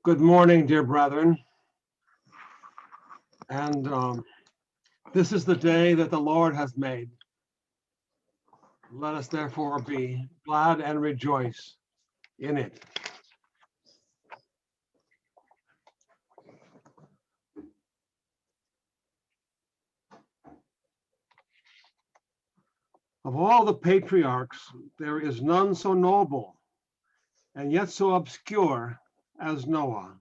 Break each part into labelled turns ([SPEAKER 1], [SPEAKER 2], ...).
[SPEAKER 1] Good morning, dear brethren. And this is the day that the Lord has made. Let us therefore be glad and rejoice in it. Of all the patriarchs, there is none so noble and yet so obscure as Noah.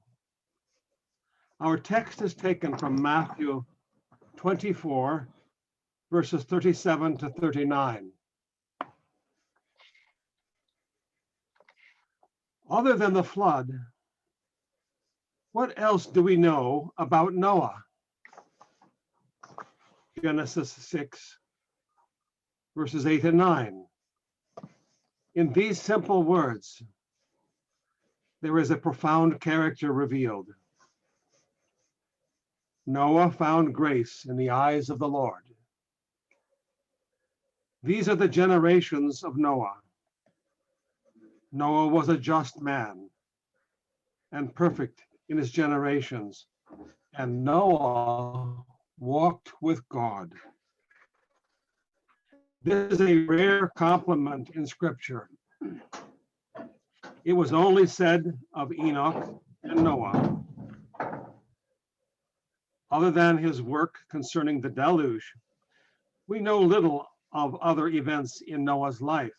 [SPEAKER 1] Our text is taken from Matthew 24, verses 37 to 39. Other than the flood, what else do we know about Noah? Genesis 6, verses 8 and 9. In these simple words, there is a profound character revealed. Noah found grace in the eyes of the Lord. These are the generations of Noah. Noah was a just man and perfect in his generations, and Noah walked with God. This is a rare compliment in Scripture. It was only said of Enoch and Noah. Other than his work concerning the deluge, we know little of other events in Noah's life.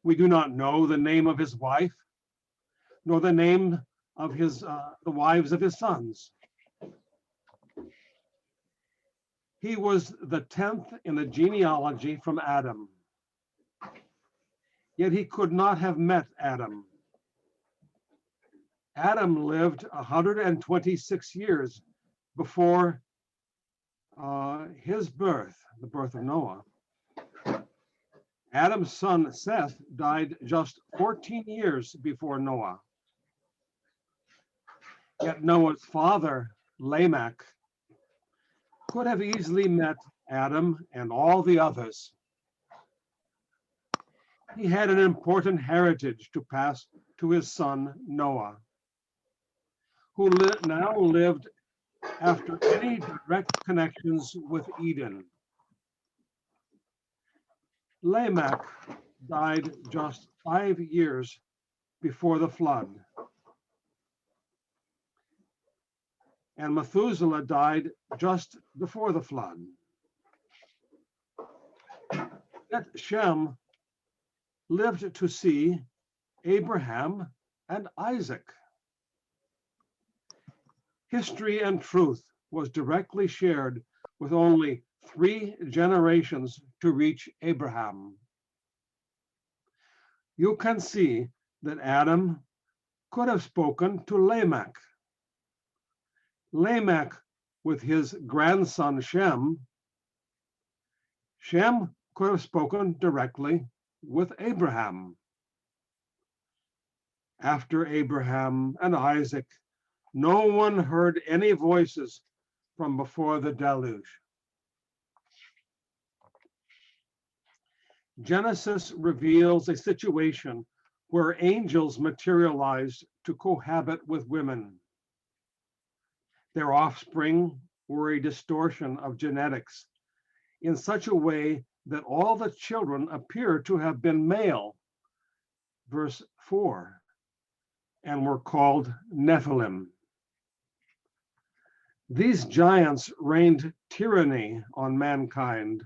[SPEAKER 1] We do not know the name of his wife, nor the name of the wives of his sons. He was the 10th in the genealogy from Adam. Yet he could not have met Adam. Adam lived 126 years before his birth, the birth of Noah. Adam's son Seth died just 14 years before Noah. Yet Noah's father, Lamech, could have easily met Adam and all the others. He had an important heritage to pass to his son Noah, who now lived after any direct connections with Eden. Lamech died just 5 years before the flood, and Methuselah died just before the flood. Yet Shem lived to see Abraham and Isaac. History and truth was directly shared with only 3 generations to reach Abraham. You can see that Adam could have spoken to Lamech. Lamech with his grandson Shem. Shem could have spoken directly with Abraham. After Abraham and Isaac, no one heard any voices from before the deluge. Genesis reveals a situation where angels materialized to cohabit with women. Their offspring were a distortion of genetics in such a way that all the children appear to have been male, verse 4, and were called Nephilim. These giants reigned tyranny on mankind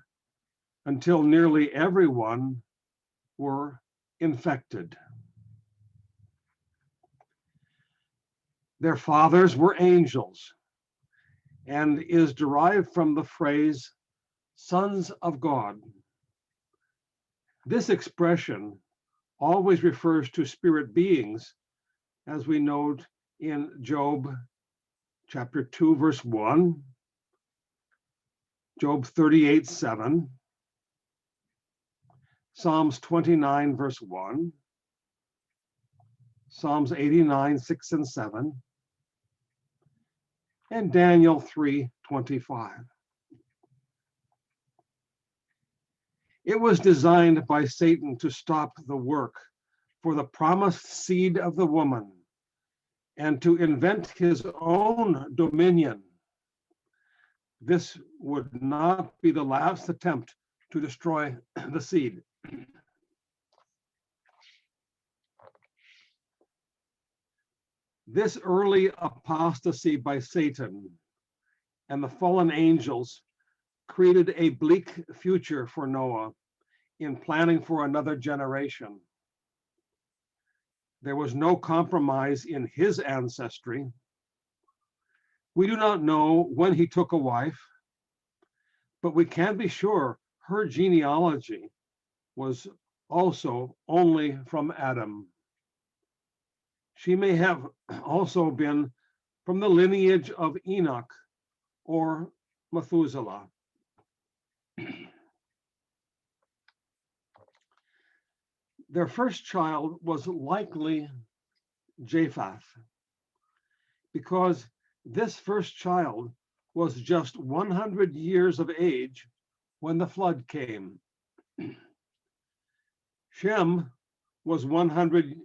[SPEAKER 1] until nearly everyone were infected. Their fathers were angels, and is derived from the phrase sons of God. This expression always refers to spirit beings, as we note in Job chapter 2, verse 1, Job 38, 7, Psalms 29, verse 1, Psalms 89, 6 and 7, and Daniel 3, 25. It was designed by Satan to stop the work for the promised seed of the woman, and to invent his own dominion. This would not be the last attempt to destroy the seed. This early apostasy by Satan and the fallen angels created a bleak future for Noah in planning for another generation. There was no compromise in his ancestry. We do not know when he took a wife, but we can be sure her genealogy was also only from Adam. She may have also been from the lineage of Enoch or Methuselah. Their first child was likely Japheth, because this first child was just 100 years of age when the flood came. Shem was 100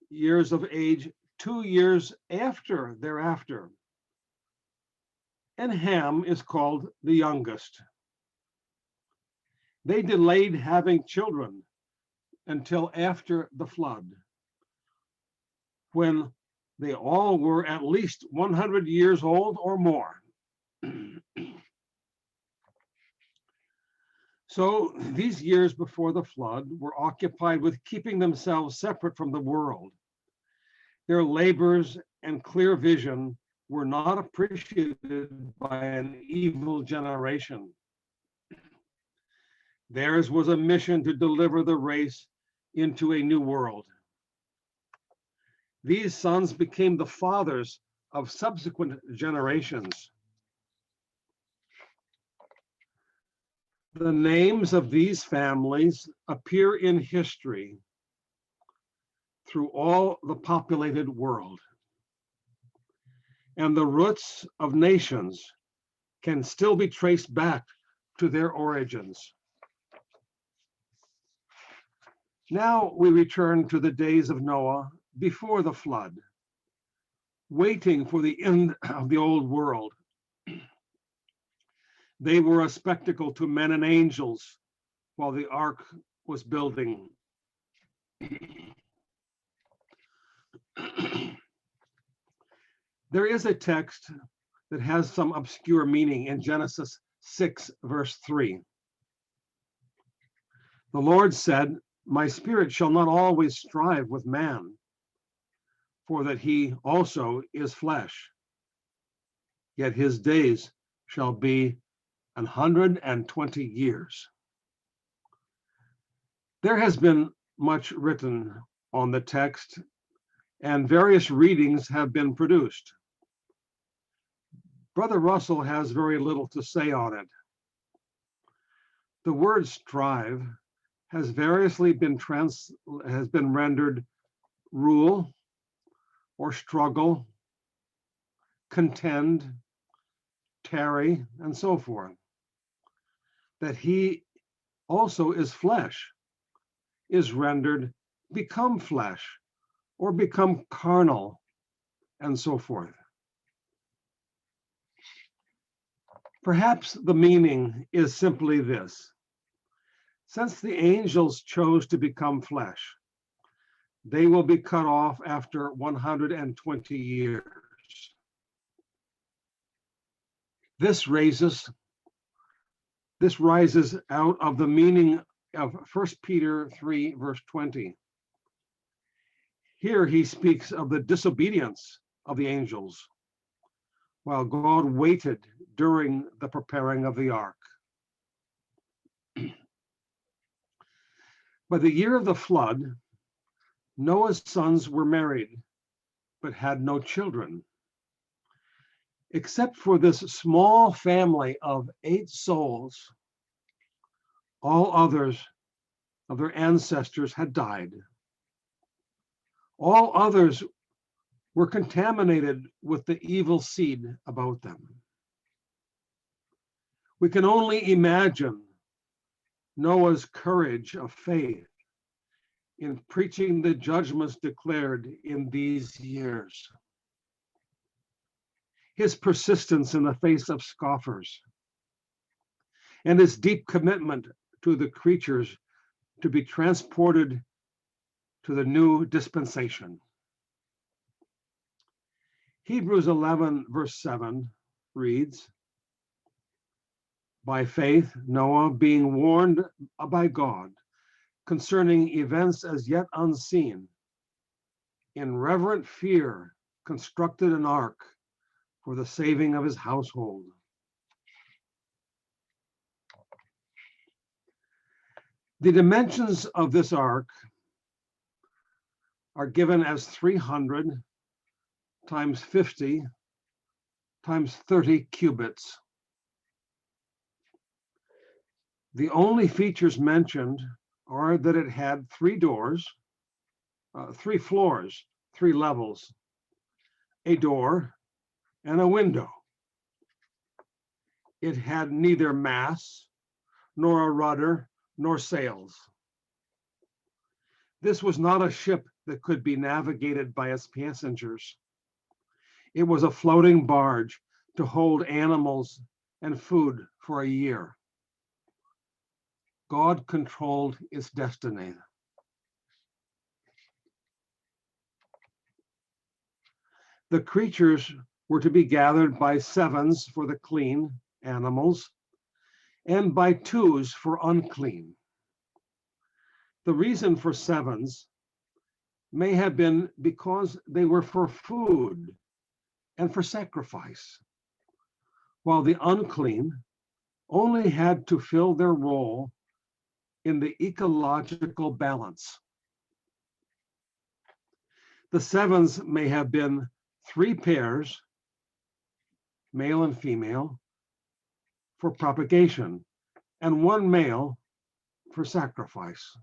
[SPEAKER 1] years of age 2 years thereafter. And Ham is called the youngest. They delayed having children until after the flood, when they all were at least 100 years old or more. So these years before the flood were occupied with keeping themselves separate from the world. Their labors and clear vision were not appreciated by an evil generation. Theirs was a mission to deliver the race into a new world. These sons became the fathers of subsequent generations. The names of these families appear in history through all the populated world, and the roots of nations can still be traced back to their origins. Now we return to the days of Noah before the flood, waiting for the end of the old world. They were a spectacle to men and angels while the ark was building. There is a text that has some obscure meaning in Genesis 6, verse 3. The Lord said, "My spirit shall not always strive with man, for that he also is flesh. Yet his days shall be 120 years." There has been much written on the text, and various readings have been produced. Brother Russell has very little to say on it. The word strive has variously been rendered rule or struggle, contend, tarry, and so forth. That he also is flesh is rendered become flesh or become carnal, and so forth. Perhaps the meaning is simply this: since the angels chose to become flesh, they will be cut off after 120 years. This rises out of the meaning of 1 Peter 3, verse 20. Here he speaks of the disobedience of the angels, while God waited during the preparing of the ark. By the year of the flood, Noah's sons were married, but had no children. Except for this small family of 8 souls, all others of their ancestors had died. All others were contaminated with the evil seed about them. We can only imagine Noah's courage of faith in preaching the judgments declared in these years. his persistence in the face of scoffers, and his deep commitment to the creatures to be transported to the new dispensation. Hebrews 11, verse 7 reads, by faith, Noah, being warned by God concerning events as yet unseen, in reverent fear constructed an ark for the saving of his household. The dimensions of this ark are given as 300 times 50 times 30 cubits. The only features mentioned are that it had 3 doors, 3 floors, 3 levels, a door, and a window. It had neither masts, nor a rudder, nor sails. This was not a ship that could be navigated by its passengers. It was a floating barge to hold animals and food for a year. God controlled its destiny. The creatures were to be gathered by 7s for the clean animals and by 2s for unclean. The reason for 7s may have been because they were for food and for sacrifice, while the unclean only had to fill their role in the ecological balance. The 7s may have been 3 pairs, male and female, for propagation, and 1 male for sacrifice.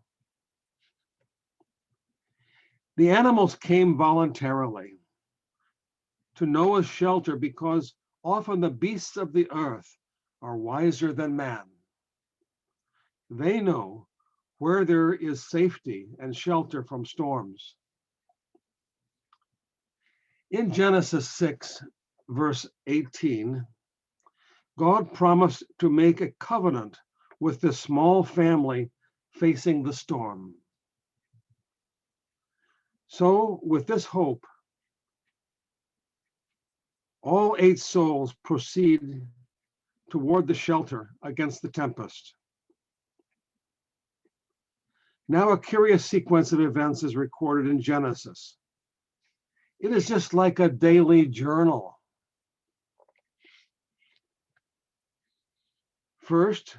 [SPEAKER 1] The animals came voluntarily to Noah's shelter because often the beasts of the earth are wiser than man. They know where there is safety and shelter from storms. In Genesis 6, verse 18, God promised to make a covenant with this small family facing the storm. So, with this hope, all 8 souls proceed toward the shelter against the tempest. Now, a curious sequence of events is recorded in Genesis. It is just like a daily journal. First,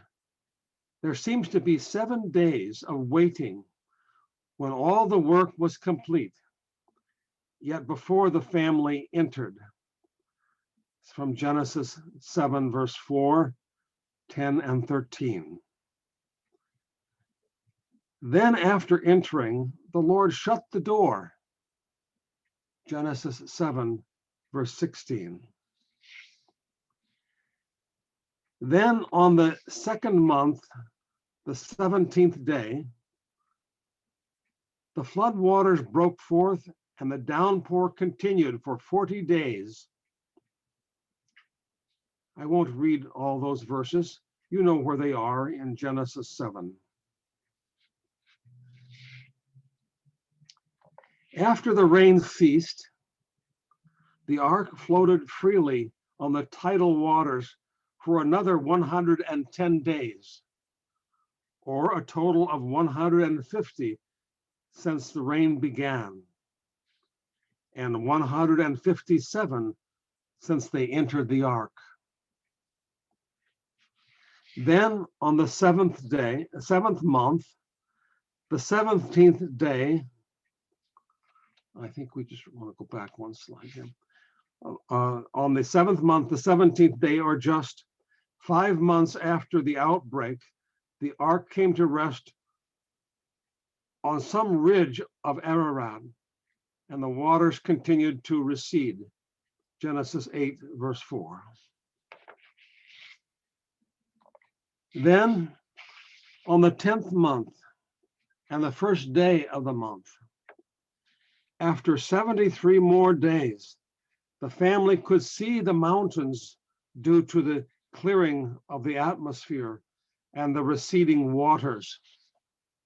[SPEAKER 1] there seems to be 7 days of waiting when all the work was complete, yet before the family entered. It's from Genesis 7, verse 4, 10, and 13. Then after entering, the Lord shut the door. Genesis 7, verse 16. Then on the 2nd month, the 17th day, the flood waters broke forth and the downpour continued for 40 days. I won't read all those verses. You know where they are in Genesis 7. After the rain ceased, the ark floated freely on the tidal waters for another 110 days, or a total of 150 since the rain began, and 157 since they entered the ark. Then on the 7th month, the 17th day, I think we just want to go back one slide here. On the 7th month, the 17th day, or just 5 months after the outbreak, the ark came to rest on some ridge of Ararat, and the waters continued to recede. Genesis 8, verse 4. Then, on the 10th month and the 1st day of the month, after 73 more days, The family could see the mountains due to the clearing of the atmosphere and the receding waters.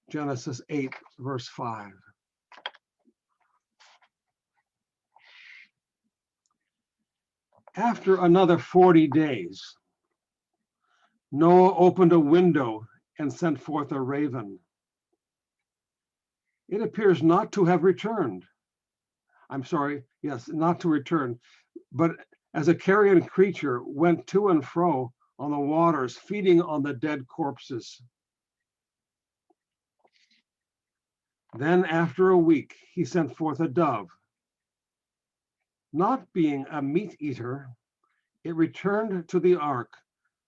[SPEAKER 1] Genesis 8, verse 5. After another 40 days, Noah opened a window and sent forth a raven. It appears not to have returned. Not to return, but as a carrion creature went to and fro on the waters, feeding on the dead corpses. Then after a week, he sent forth a dove. Not being a meat eater, it returned to the ark,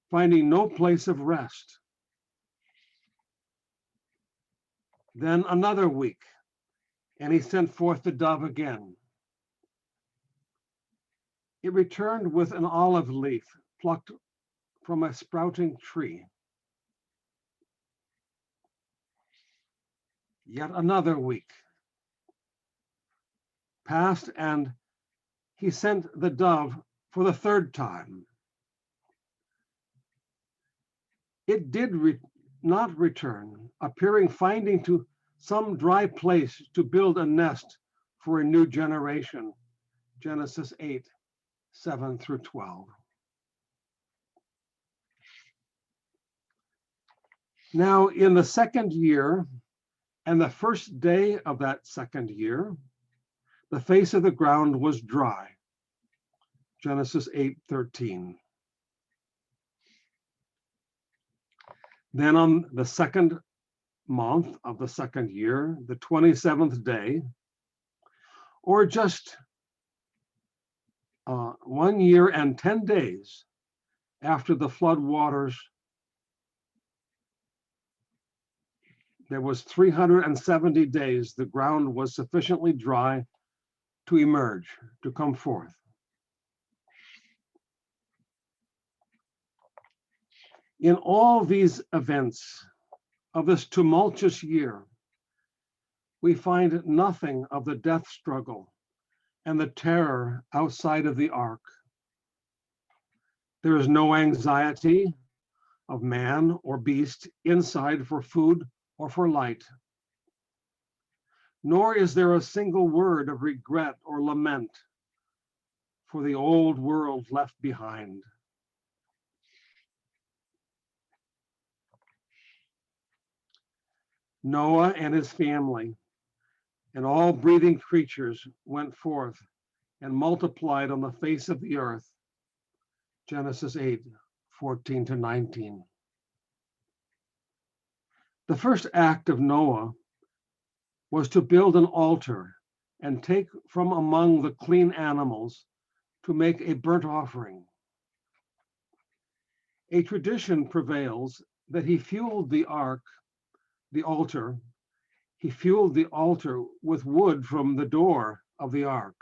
[SPEAKER 1] finding no place of rest. Then another week, and he sent forth the dove again. It returned with an olive leaf plucked from a sprouting tree. Yet another week passed, and he sent the dove for the third time. It did not return, appearing finding to some dry place to build a nest for a new generation. Genesis 8, 7 through 12. Now in the second year, and the first day of that second year, the face of the ground was dry. Genesis 8:13. Then on the second month of the second year, the 27th day, or just 1 year and 10 days after the flood waters, there was 370 days the ground was sufficiently dry to emerge, to come forth. In all these events of this tumultuous year, we find nothing of the death struggle and the terror outside of the ark. There is no anxiety of man or beast inside for food or for light. Nor is there a single word of regret or lament for the old world left behind. Noah and his family and all breathing creatures went forth and multiplied on the face of the earth. Genesis 8, 14 to 19. The first act of Noah was to build an altar and take from among the clean animals to make a burnt offering. A tradition prevails that he fueled the altar with wood from the door of the ark.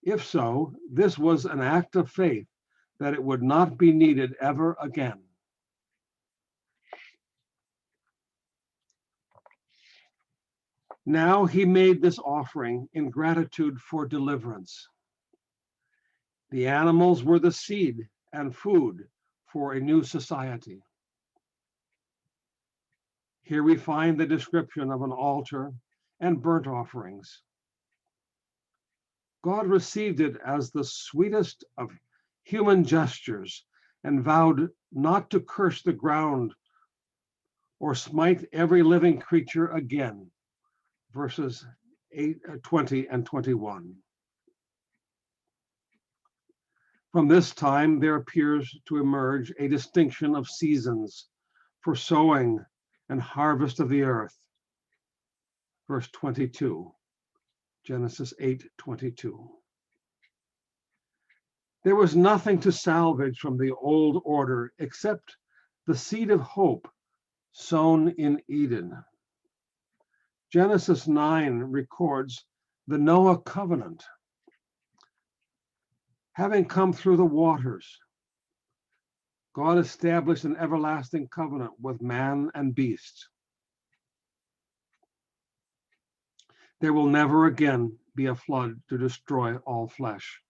[SPEAKER 1] If so, this was an act of faith that it would not be needed ever again. Now he made this offering in gratitude for deliverance. The animals were the seed and food for a new society. Here we find the description of an altar and burnt offerings. God received it as the sweetest of human gestures and vowed not to curse the ground or smite every living creature again. Verses 20 and 21. From this time, there appears to emerge a distinction of seasons for sowing and harvest of the earth. Verse 22, Genesis 8:22. There was nothing to salvage from the old order except the seed of hope sown in Eden. Genesis 9 records the Noah covenant. Having come through the waters, God established an everlasting covenant with man and beast. There will never again be a flood to destroy all flesh.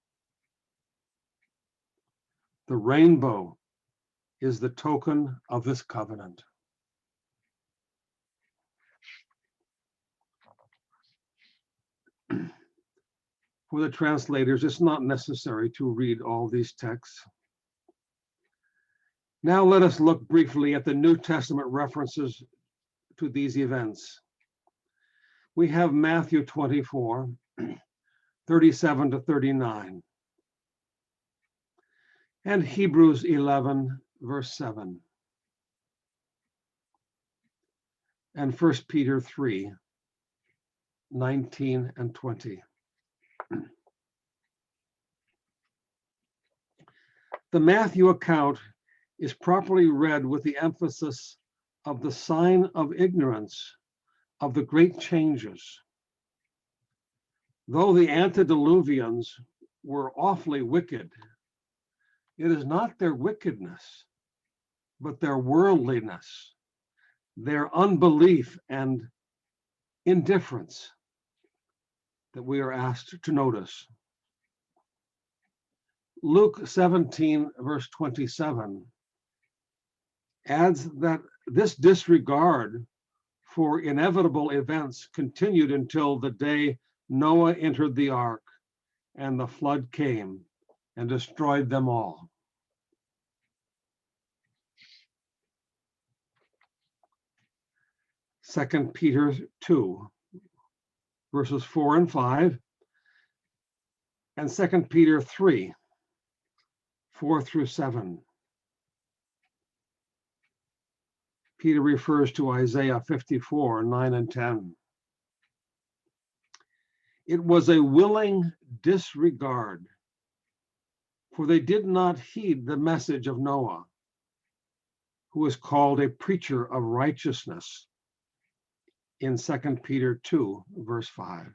[SPEAKER 1] The rainbow is the token of this covenant. For the translators, it's not necessary to read all these texts. Now let us look briefly at the New Testament references to these events. We have Matthew 24, 37 to 39, and Hebrews 11, verse 7, and 1 Peter 3, 19 and 20. The Matthew account is properly read with the emphasis of the sign of ignorance of the great changes. Though the antediluvians were awfully wicked, it is not their wickedness, but their worldliness, their unbelief and indifference that we are asked to notice. Luke 17, verse 27, adds that this disregard for inevitable events continued until the day Noah entered the ark and the flood came and destroyed them all. Second Peter 2, verses 4 and 5, and 2 Peter 3, 4 through 7. Peter refers to Isaiah 54, 9 and 10. It was a willing disregard, for they did not heed the message of Noah, who is called a preacher of righteousness in 2 Peter 2, verse 5.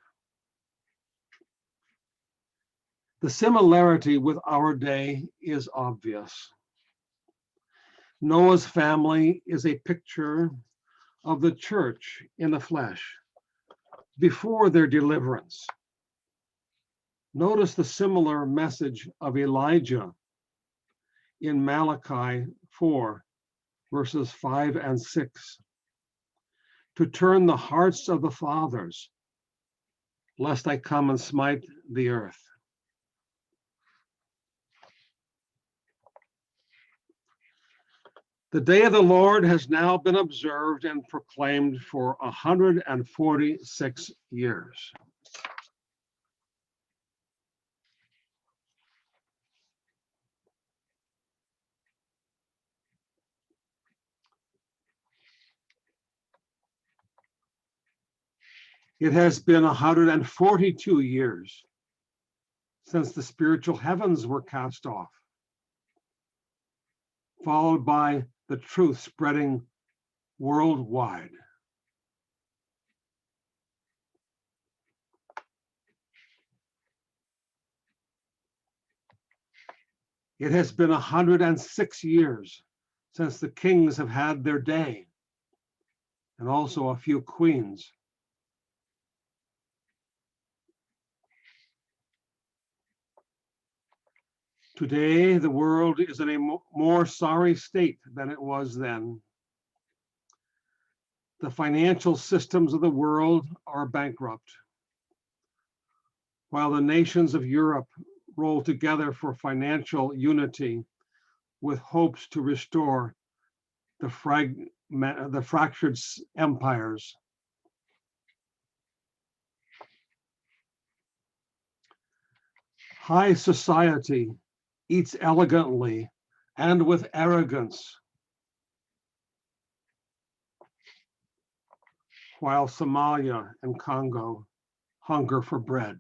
[SPEAKER 1] The similarity with our day is obvious. Noah's family is a picture of the church in the flesh before their deliverance. Notice the similar message of Elijah in Malachi 4, verses 5 and 6, to turn the hearts of the fathers, lest I come and smite the earth. The day of the Lord has now been observed and proclaimed for 146 years. It has been 142 years since the spiritual heavens were cast off, followed by the truth spreading worldwide. It has been 106 years since the kings have had their day, and also a few queens. Today, the world is in a more sorry state than it was then. The financial systems of the world are bankrupt, while the nations of Europe roll together for financial unity with hopes to restore the fractured empires. High society eats elegantly and with arrogance, while Somalia and Congo hunger for bread.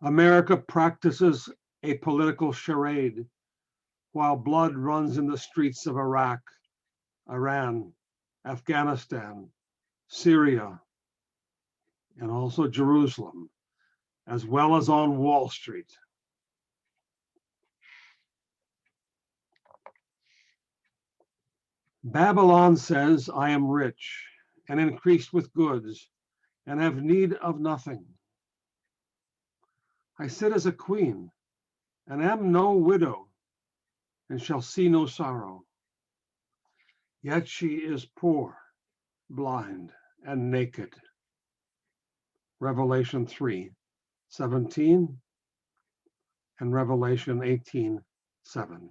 [SPEAKER 1] America practices a political charade while blood runs in the streets of Iraq, Iran, Afghanistan, Syria, and also Jerusalem, as well as on Wall Street. Babylon says, I am rich and increased with goods and have need of nothing. I sit as a queen, and am no widow, and shall see no sorrow. Yet she is poor, blind, and naked. Revelation 3:17 and Revelation 18:7.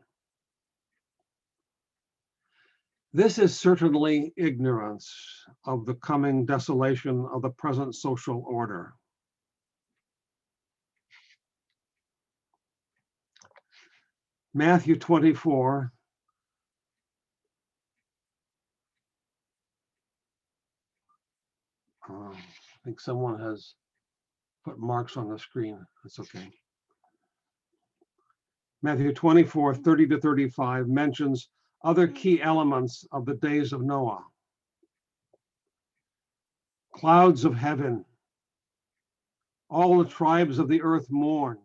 [SPEAKER 1] This is certainly ignorance of the coming desolation of the present social order. Matthew 24, I think someone has put marks on the screen. That's okay. Matthew 24:30-35 mentions other key elements of the days of Noah. Clouds of heaven, all the tribes of the earth mourn,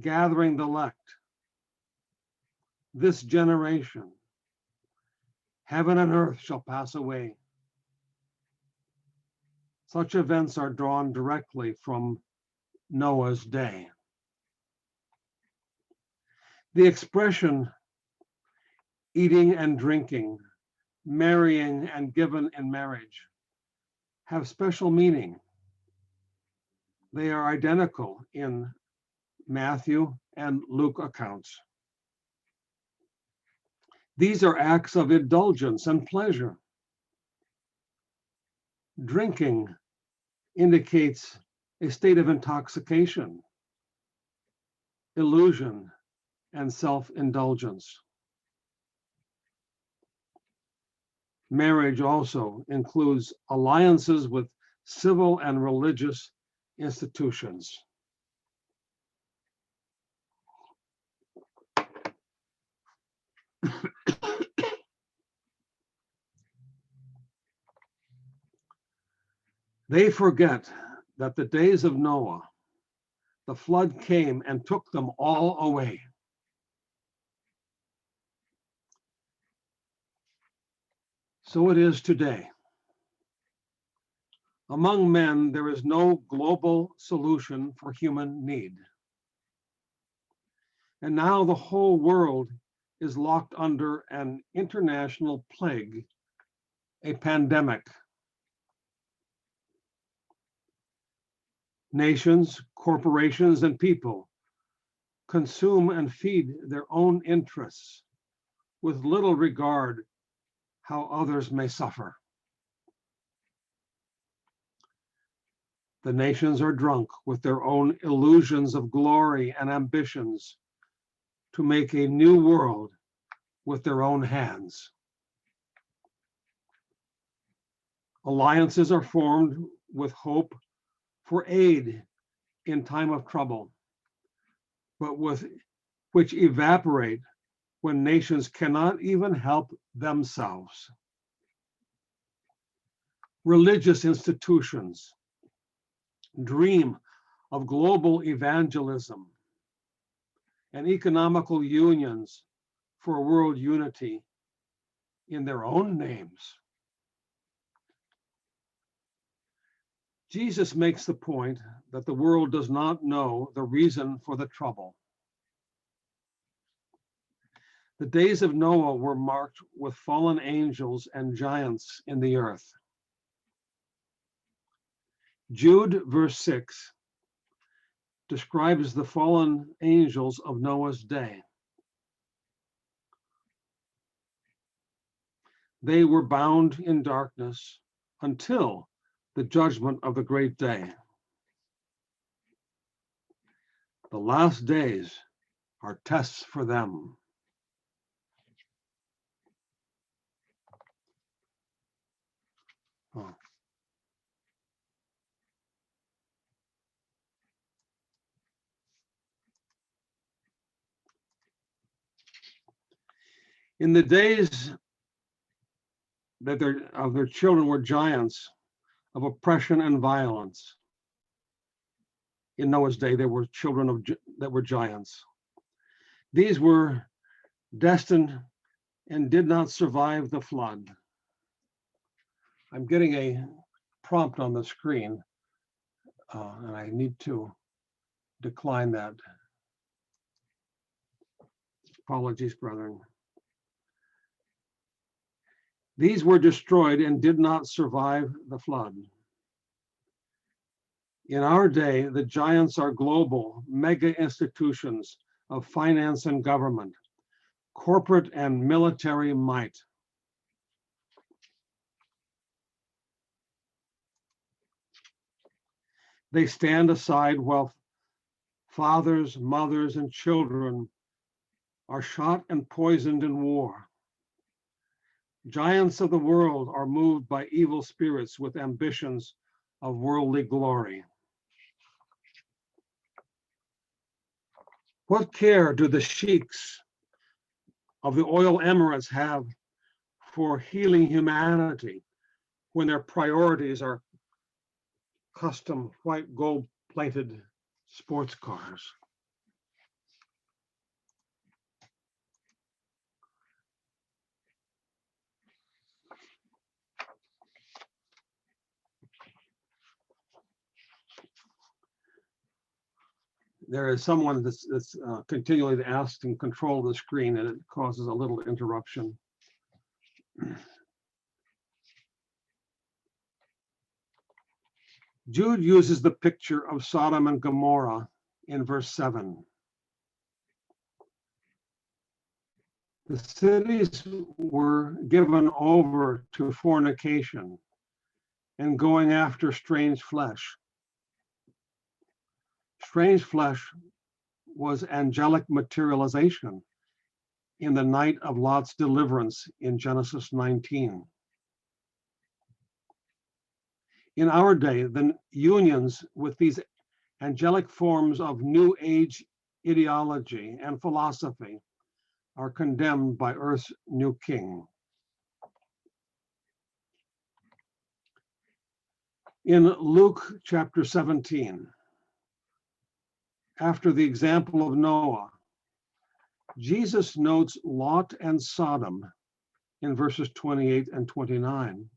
[SPEAKER 1] gathering the elect. This generation, heaven and earth shall pass away. Such events are drawn directly from Noah's day. The expression eating and drinking, marrying and given in marriage have special meaning. They are identical in Matthew and Luke accounts. These are acts of indulgence and pleasure. Drinking indicates a state of intoxication, illusion, and self-indulgence. Marriage also includes alliances with civil and religious institutions. They forget that the days of Noah, the flood came and took them all away. So it is today. Among men, there is no global solution for human need. And now the whole world is locked under an international plague, a pandemic. Nations, corporations, and people consume and feed their own interests with little regard how others may suffer. The nations are drunk with their own illusions of glory and ambitions to make a new world with their own hands. Alliances are formed with hope for aid in time of trouble, but which evaporate when nations cannot even help themselves. Religious institutions dream of global evangelism and economical unions for world unity in their own names. Jesus makes the point that the world does not know the reason for the trouble. The days of Noah were marked with fallen angels and giants in the earth. Jude, verse 6, describes the fallen angels of Noah's day. They were bound in darkness until the judgment of the great day. The last days are tests for them. Oh. In the days that their children were giants of oppression and violence. In Noah's day, there were children that were giants. These were destined and did not survive the flood. I'm getting a prompt on the screen, and I need to decline that. Apologies, brethren. These were destroyed and did not survive the flood. In our day, the giants are global mega institutions of finance and government, corporate and military might. They stand aside while fathers, mothers, and children are shot and poisoned in war. Giants of the world are moved by evil spirits with ambitions of worldly glory. What care do the sheiks of the oil emirates have for healing humanity when their priorities are custom white gold-plated sports cars? There is someone that's continually asking control of the screen, and it causes a little interruption. Jude uses the picture of Sodom and Gomorrah in verse 7. The cities were given over to fornication and going after strange flesh. Strange flesh was angelic materialization in the night of Lot's deliverance in Genesis 19. In our day, the unions with these angelic forms of New Age ideology and philosophy are condemned by Earth's new king. In Luke chapter 17, after the example of Noah, Jesus notes Lot and Sodom in verses 28 and 29.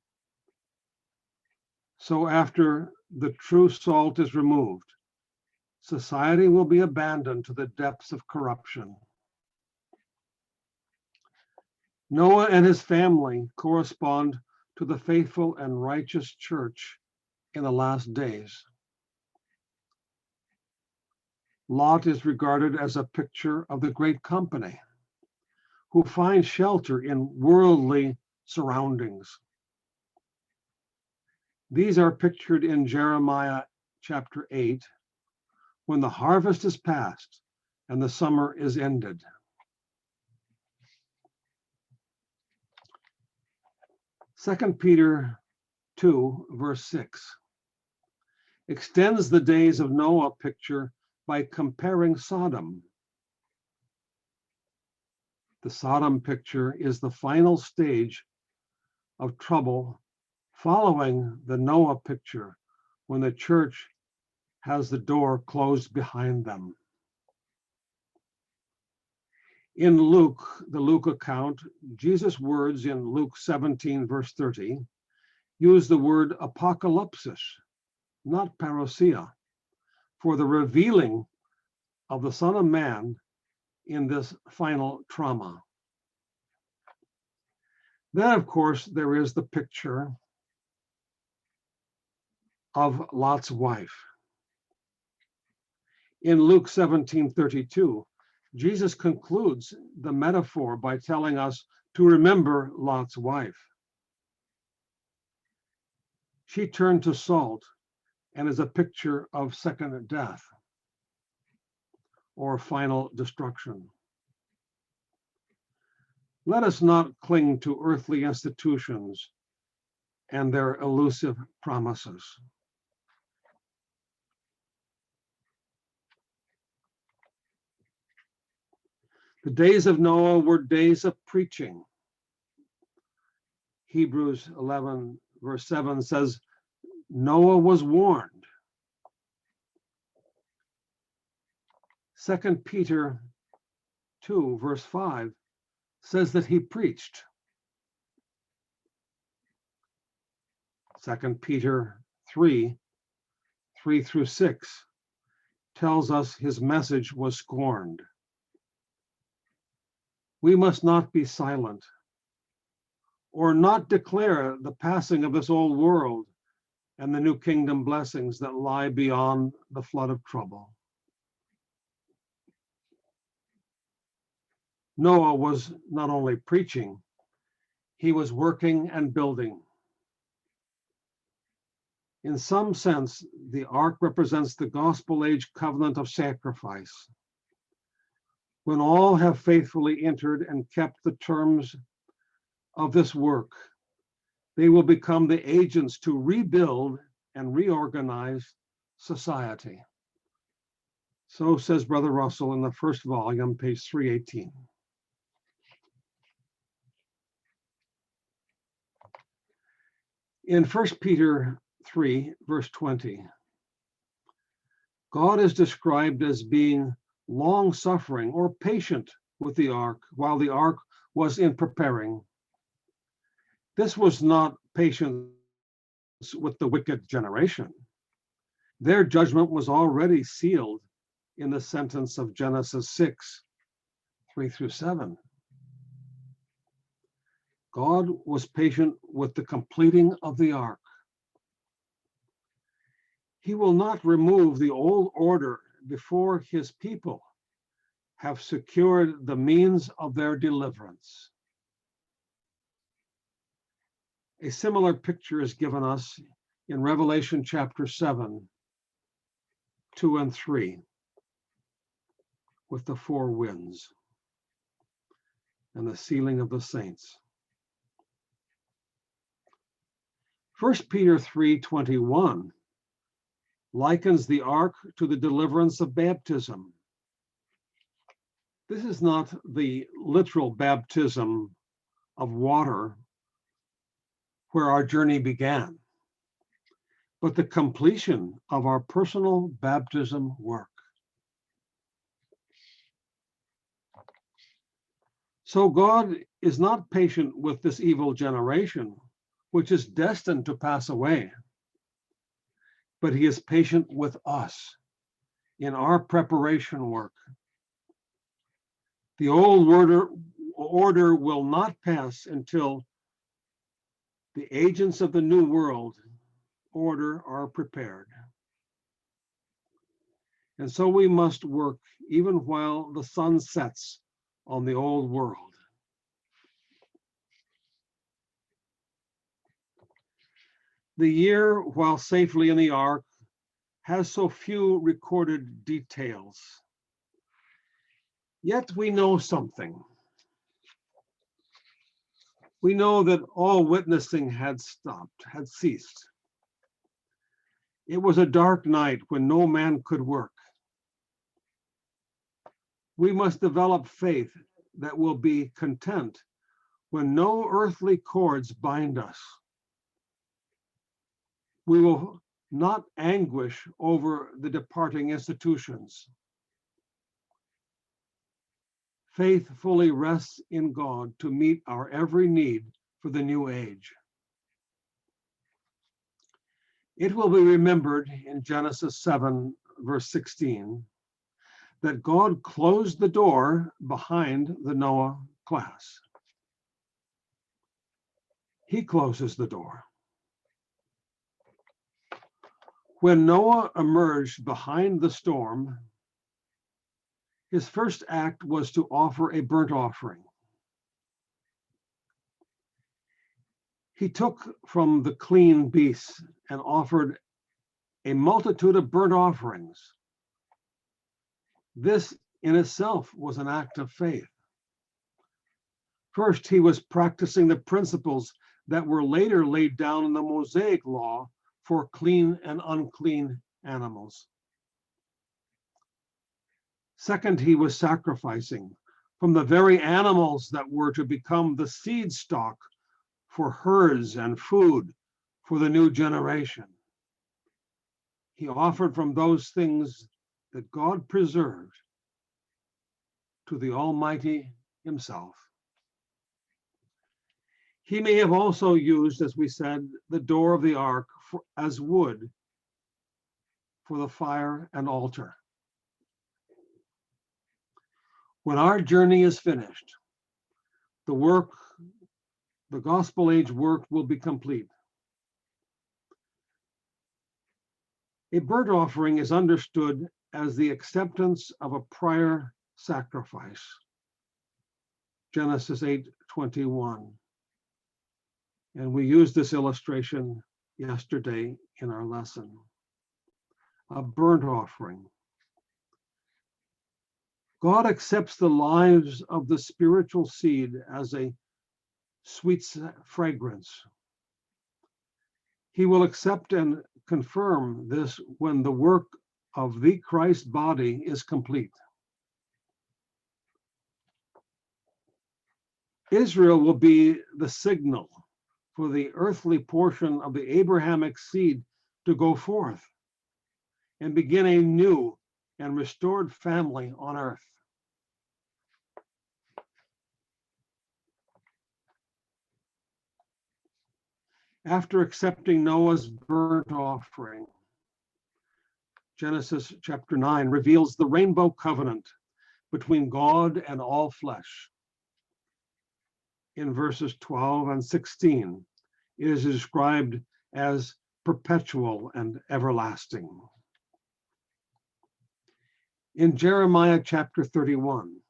[SPEAKER 1] So after the true salt is removed, society will be abandoned to the depths of corruption. Noah and his family correspond to the faithful and righteous church in the last days. Lot is regarded as a picture of the great company who find shelter in worldly surroundings. These are pictured in Jeremiah chapter 8, when the harvest is past and the summer is ended. Second Peter 2, verse 6, extends the days of Noah picture by comparing Sodom. The Sodom picture is the final stage of trouble following the Noah picture when the church has the door closed behind them. In Luke, the Luke account, Jesus' words in Luke 17, verse 30, use the word apocalypsis, not parousia, for the revealing of the Son of Man in this final trauma. Then, of course, there is the picture of Lot's wife. In Luke 17:32, Jesus concludes the metaphor by telling us to remember Lot's wife. She turned to salt and is a picture of second death or final destruction. Let us not cling to earthly institutions and their elusive promises. The days of Noah were days of preaching. Hebrews 11, verse 7 says, Noah was warned. 2 Peter 2, verse 5 says that he preached. 2 Peter 3:3-6 tells us his message was scorned. We must not be silent or not declare the passing of this old world and the new kingdom blessings that lie beyond the flood of trouble. Noah was not only preaching, he was working and building. In some sense, the ark represents the gospel age covenant of sacrifice. When all have faithfully entered and kept the terms of this work, they will become the agents to rebuild and reorganize society. So says Brother Russell in the first volume, page 318. In 1 Peter 3, verse 20, God is described as being long-suffering or patient with the ark while the ark was in preparing. This was not patience with the wicked generation. Their judgment was already sealed in the sentence of Genesis 6, 3-7. God was patient with the completing of the ark. He will not remove the old order before his people have secured the means of their deliverance. A similar picture is given us in Revelation chapter 7, 2 and 3, with the four winds and the sealing of the saints. 1 Peter 3:21 likens the ark to the deliverance of baptism. This is not the literal baptism of water where our journey began, but the completion of our personal baptism work. So God is not patient with this evil generation, which is destined to pass away, but he is patient with us in our preparation work. The old order will not pass until the agents of the new world order are prepared. And so we must work even while the sun sets on the old world. The year, while safely in the ark, has so few recorded details. Yet we know something. We know that all witnessing had stopped, had ceased. It was a dark night when no man could work. We must develop faith that will be content when no earthly cords bind us. We will not anguish over the departing institutions. Faith fully rests in God to meet our every need for the new age. It will be remembered in Genesis 7, verse 16, that God closed the door behind the Noah class. He closes the door. When Noah emerged behind the storm, his first act was to offer a burnt offering. He took from the clean beasts and offered a multitude of burnt offerings. This in itself was an act of faith. First, he was practicing the principles that were later laid down in the Mosaic law for clean and unclean animals. Second, he was sacrificing from the very animals that were to become the seed stock for herds and food for the new generation. He offered from those things that God preserved to the Almighty himself. He may have also used, as we said, the door of the ark as wood for the fire and altar. When our journey is finished, the gospel age work will be complete. A burnt offering is understood as the acceptance of a prior sacrifice. Genesis 8:21. And we used this illustration yesterday in our lesson. A burnt offering. God accepts the lives of the spiritual seed as a sweet fragrance. He will accept and confirm this when the work of the Christ body is complete. Israel will be the signal for the earthly portion of the Abrahamic seed to go forth and begin a new and restored family on earth. After accepting Noah's burnt offering, Genesis chapter 9 reveals the rainbow covenant between God and all flesh. In verses 12 and 16, it is described as perpetual and everlasting. In Jeremiah chapter 31,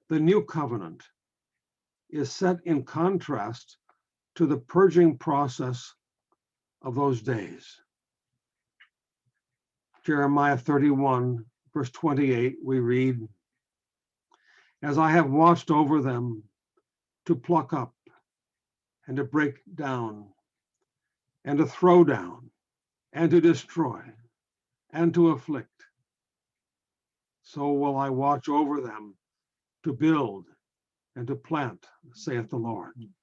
[SPEAKER 1] the new covenant is set in contrast to the purging process of those days. Jeremiah 31, verse 28, we read, "As I have watched over them to pluck up and to break down and to throw down and to destroy and to afflict, so will I watch over them to build and to plant, saith the Lord."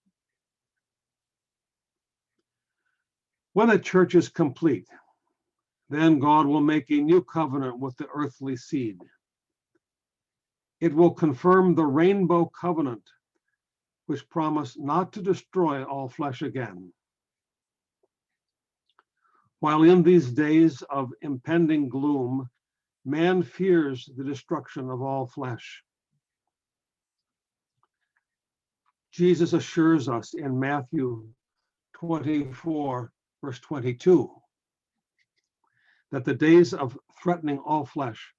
[SPEAKER 1] When the church is complete, then God will make a new covenant with the earthly seed. It will confirm the rainbow covenant, which promised not to destroy all flesh again. While in these days of impending gloom, man fears the destruction of all flesh. Jesus assures us in Matthew 24, verse 22, that the days of threatening all flesh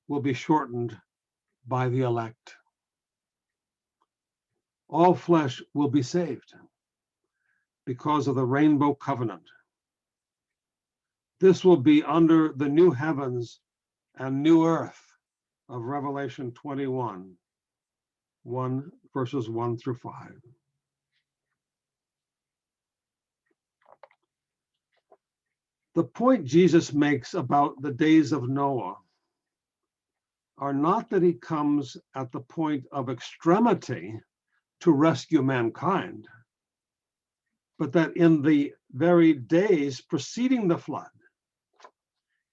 [SPEAKER 1] will be shortened by the elect. All flesh will be saved because of the rainbow covenant. This will be under the new heavens and new earth of Revelation 21, verses 1 through 5. The point Jesus makes about the days of Noah are not that he comes at the point of extremity to rescue mankind, but that in the very days preceding the flood,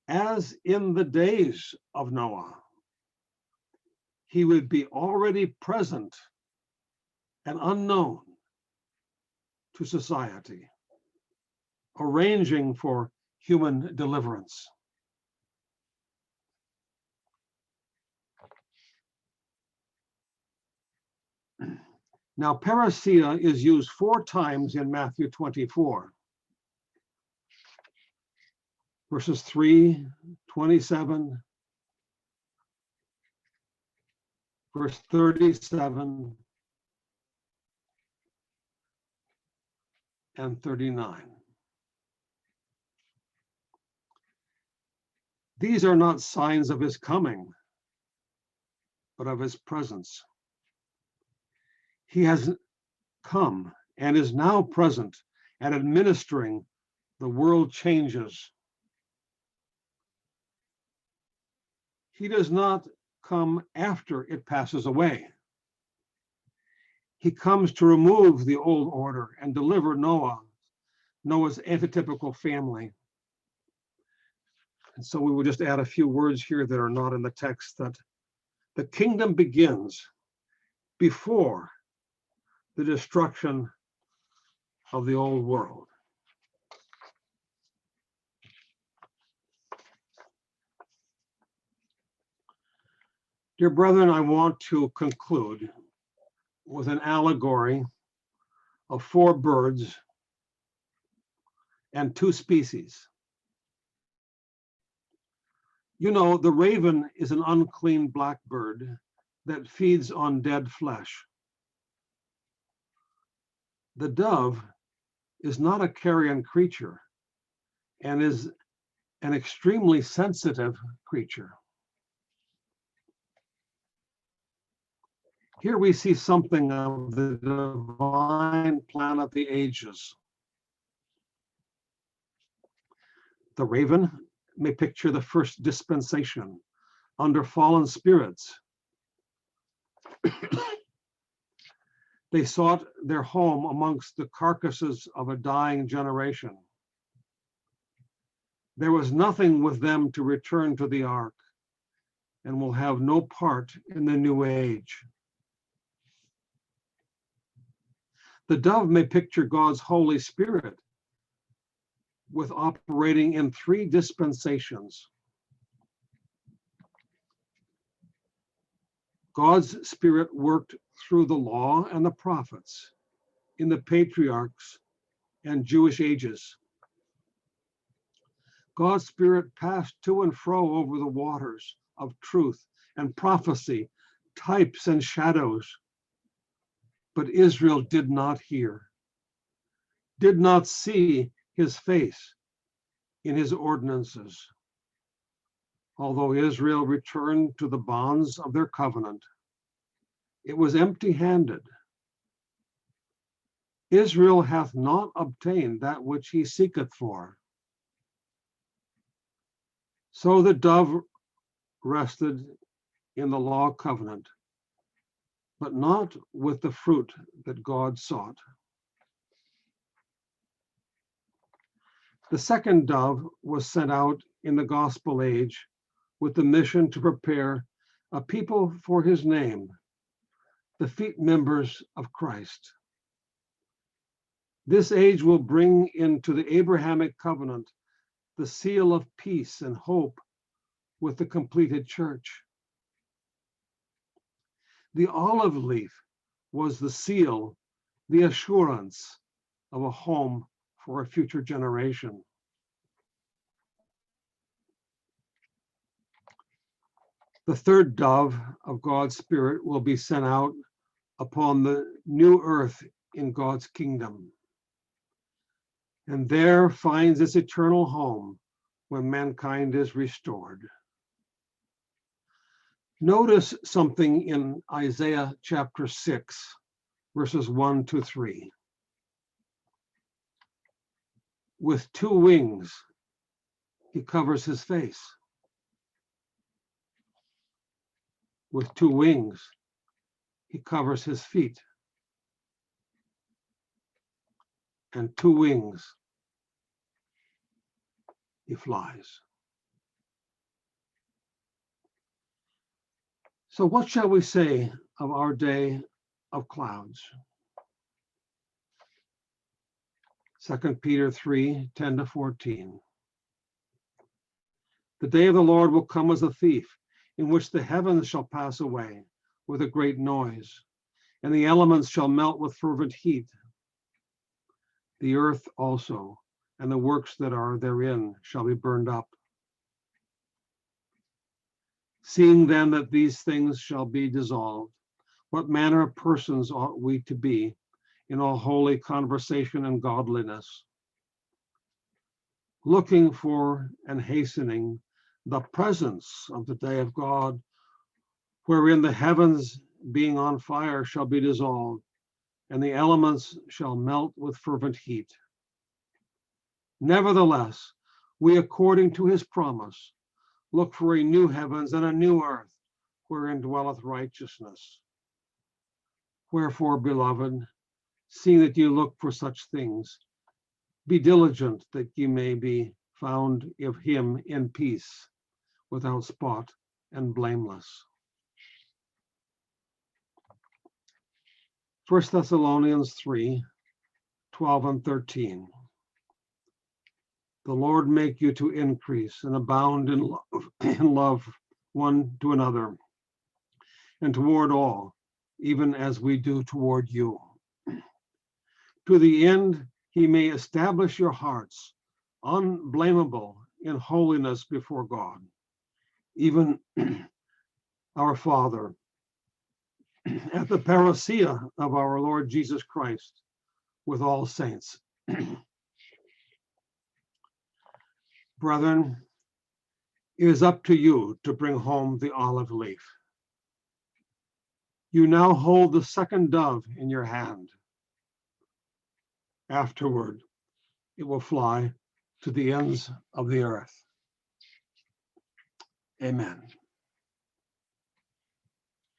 [SPEAKER 1] as in the days of Noah, he would be already present and unknown to society, arranging for human deliverance. Now, parousia is used 4 times in Matthew 24, verses 3, 27, verse 37, and 39. These are not signs of his coming, but of his presence. He has come and is now present and administering the world changes. He does not come after it passes away. He comes to remove the old order and deliver Noah's antitypical family. And so we will just add a few words here that are not in the text, that the kingdom begins before the destruction of the old world. Dear brethren, I want to conclude with an allegory of 4 birds and 2 species. You know, the raven is an unclean blackbird that feeds on dead flesh. The dove is not a carrion creature and is an extremely sensitive creature. Here we see something of the divine plan of the ages. The raven may picture the first dispensation under fallen spirits. They sought their home amongst the carcasses of a dying generation. There was nothing with them to return to the ark and will have no part in the new age. The dove may picture God's Holy Spirit with operating in 3 dispensations. God's Spirit worked through the law and the prophets in the patriarchs and Jewish ages. God's Spirit passed to and fro over the waters of truth and prophecy, types and shadows. But Israel did not hear, did not see his face in his ordinances. Although Israel returned to the bonds of their covenant, it was empty-handed. Israel hath not obtained that which he seeketh for. So the dove rested in the law covenant, but not with the fruit that God sought. The second dove was sent out in the gospel age with the mission to prepare a people for his name, the feet members of Christ. This age will bring into the Abrahamic covenant the seal of peace and hope with the completed church. The olive leaf was the seal, the assurance of a home for a future generation. The third dove of God's Spirit will be sent out upon the new earth in God's kingdom, and there finds its eternal home when mankind is restored. Notice something in Isaiah chapter 6, verses 1 to 3. With 2 wings, he covers his face. With 2 wings, he covers his feet. And 2 wings, he flies. So what shall we say of our day of clouds? 2 Peter 3, 10 to 14. The day of the Lord will come as a thief, in which the heavens shall pass away with a great noise, and the elements shall melt with fervent heat. The earth also, and the works that are therein, shall be burned up. Seeing then that these things shall be dissolved, what manner of persons ought we to be in all holy conversation and godliness, looking for and hastening the presence of the day of God, wherein the heavens being on fire shall be dissolved, and the elements shall melt with fervent heat. Nevertheless, we, according to his promise, look for a new heavens and a new earth, wherein dwelleth righteousness. Wherefore, beloved, seeing that you look for such things, be diligent that ye may be found of him in peace, without spot and blameless. 1 Thessalonians 3, 12 and 13. The Lord make you to increase and abound in love one to another, and toward all, even as we do toward you. To the end he may establish your hearts unblameable in holiness before God, even our Father, at the parousia of our Lord Jesus Christ with all saints. Brethren, it is up to you to bring home the olive leaf. You now hold the second dove in your hand. Afterward, it will fly to the ends of the earth. Amen.